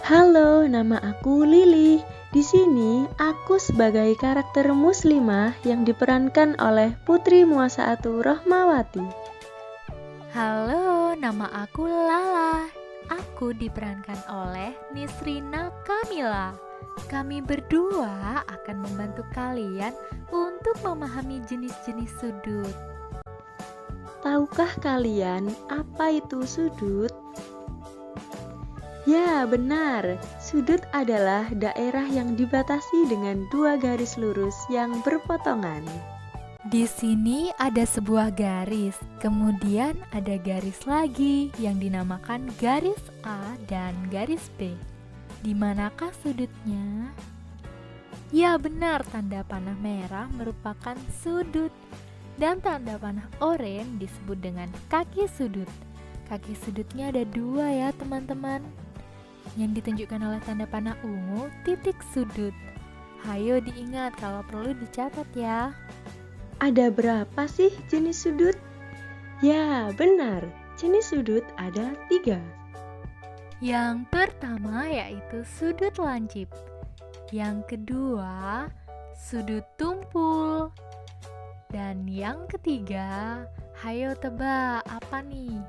Halo, nama aku Lili. Di sini aku sebagai karakter muslimah yang diperankan oleh Putri Muasaatu Rohmawati. Halo, nama aku Lala. Aku diperankan oleh Nisrina Kamila. Kami berdua akan membantu kalian untuk memahami jenis-jenis sudut. Tahukah kalian apa itu sudut? Ya, benar. Sudut adalah daerah yang dibatasi dengan dua garis lurus yang berpotongan. Di sini ada sebuah garis, kemudian ada garis lagi yang dinamakan garis A dan garis B. Di manakah sudutnya? Ya benar, tanda panah merah merupakan sudut dan tanda panah oranye disebut dengan kaki sudut. Kaki sudutnya ada dua ya teman-teman, yang ditunjukkan oleh tanda panah ungu titik sudut. Hayo diingat kalau perlu dicatat ya. Ada berapa sih jenis sudut? Ya, benar. Jenis sudut ada 3. Yang pertama yaitu sudut lancip. Yang kedua, sudut tumpul. Dan yang ketiga, hayo tebak apa nih?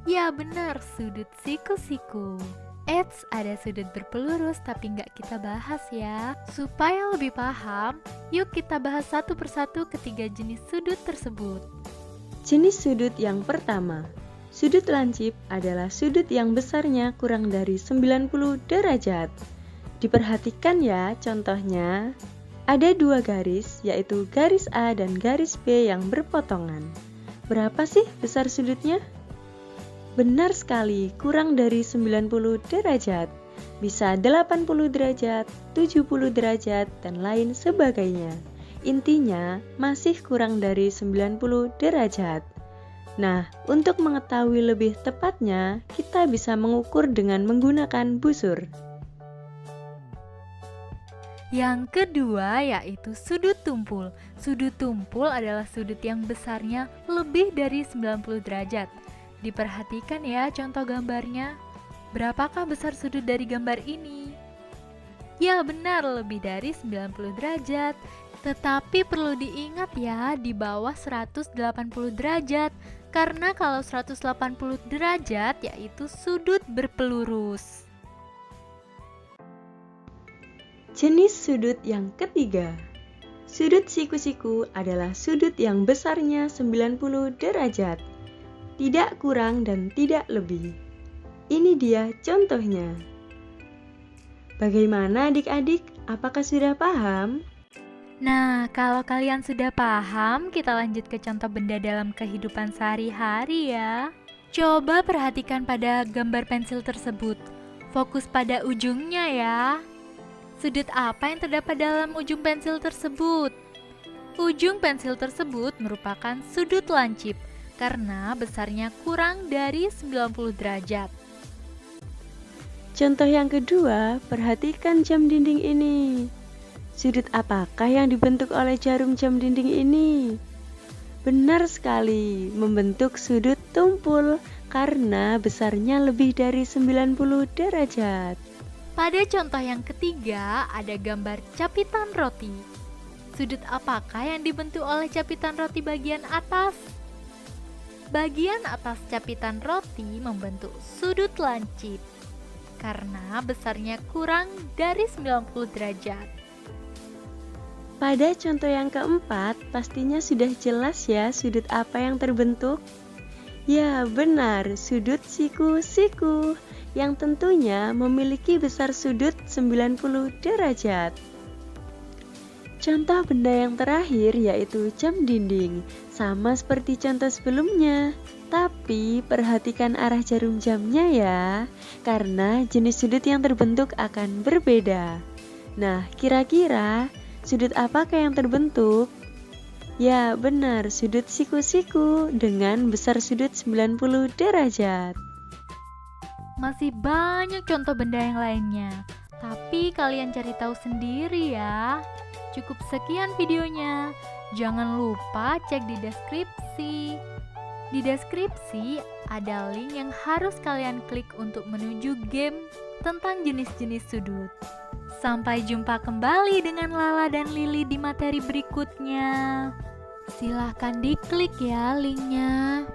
Ya benar, sudut siku-siku. Eits, ada sudut berpelurus tapi nggak kita bahas ya. Supaya lebih paham, yuk kita bahas satu persatu ketiga jenis sudut tersebut. Jenis sudut yang pertama, sudut lancip adalah sudut yang besarnya kurang dari 90 derajat. Diperhatikan ya contohnya, ada 2 garis yaitu garis A dan garis B yang berpotongan. Berapa sih besar sudutnya? Benar sekali, kurang dari 90 derajat. Bisa 80 derajat, 70 derajat, dan lain sebagainya. Intinya, masih kurang dari 90 derajat. Nah, untuk mengetahui lebih tepatnya, kita bisa mengukur dengan menggunakan busur. Yang kedua yaitu sudut tumpul. Sudut tumpul adalah sudut yang besarnya lebih dari 90 derajat. Diperhatikan ya contoh gambarnya. Berapakah besar sudut dari gambar ini? Ya benar, lebih dari 90 derajat. Tetapi perlu diingat ya, di bawah 180 derajat. Karena kalau 180 derajat yaitu sudut berpelurus. Jenis sudut yang ketiga, sudut siku-siku adalah sudut yang besarnya 90 derajat. Tidak kurang dan tidak lebih. Ini dia contohnya. Bagaimana adik-adik? Apakah sudah paham? Nah, kalau kalian sudah paham, kita lanjut ke contoh benda dalam kehidupan sehari-hari ya. Coba perhatikan pada gambar pensil tersebut. Fokus pada ujungnya ya. Sudut apa yang terdapat dalam ujung pensil tersebut? Ujung pensil tersebut merupakan sudut lancip karena besarnya kurang dari 90 derajat. Contoh yang kedua, perhatikan jam dinding ini. Sudut apakah yang dibentuk oleh jarum jam dinding ini? Benar sekali, membentuk sudut tumpul karena besarnya lebih dari 90 derajat. Pada contoh yang ketiga, ada gambar capitan roti. Sudut apakah yang dibentuk oleh capitan roti bagian atas? Bagian atas capitan roti membentuk sudut lancip karena besarnya kurang dari 90 derajat. Pada contoh yang keempat, pastinya sudah jelas ya sudut apa yang terbentuk? Ya, benar, sudut siku-siku yang tentunya memiliki besar sudut 90 derajat. Contoh benda yang terakhir yaitu jam dinding, sama seperti contoh sebelumnya. Tapi perhatikan arah jarum jamnya ya, karena jenis sudut yang terbentuk akan berbeda. Nah, kira-kira sudut apakah yang terbentuk? Ya, benar, sudut siku-siku dengan besar sudut 90 derajat. Masih banyak contoh benda yang lainnya, tapi kalian cari tahu sendiri ya. Cukup sekian videonya. Jangan lupa cek di deskripsi. Di deskripsi ada link yang harus kalian klik untuk menuju game tentang jenis-jenis sudut. Sampai jumpa kembali dengan Lala dan Lili di materi berikutnya. Silahkan diklik ya linknya.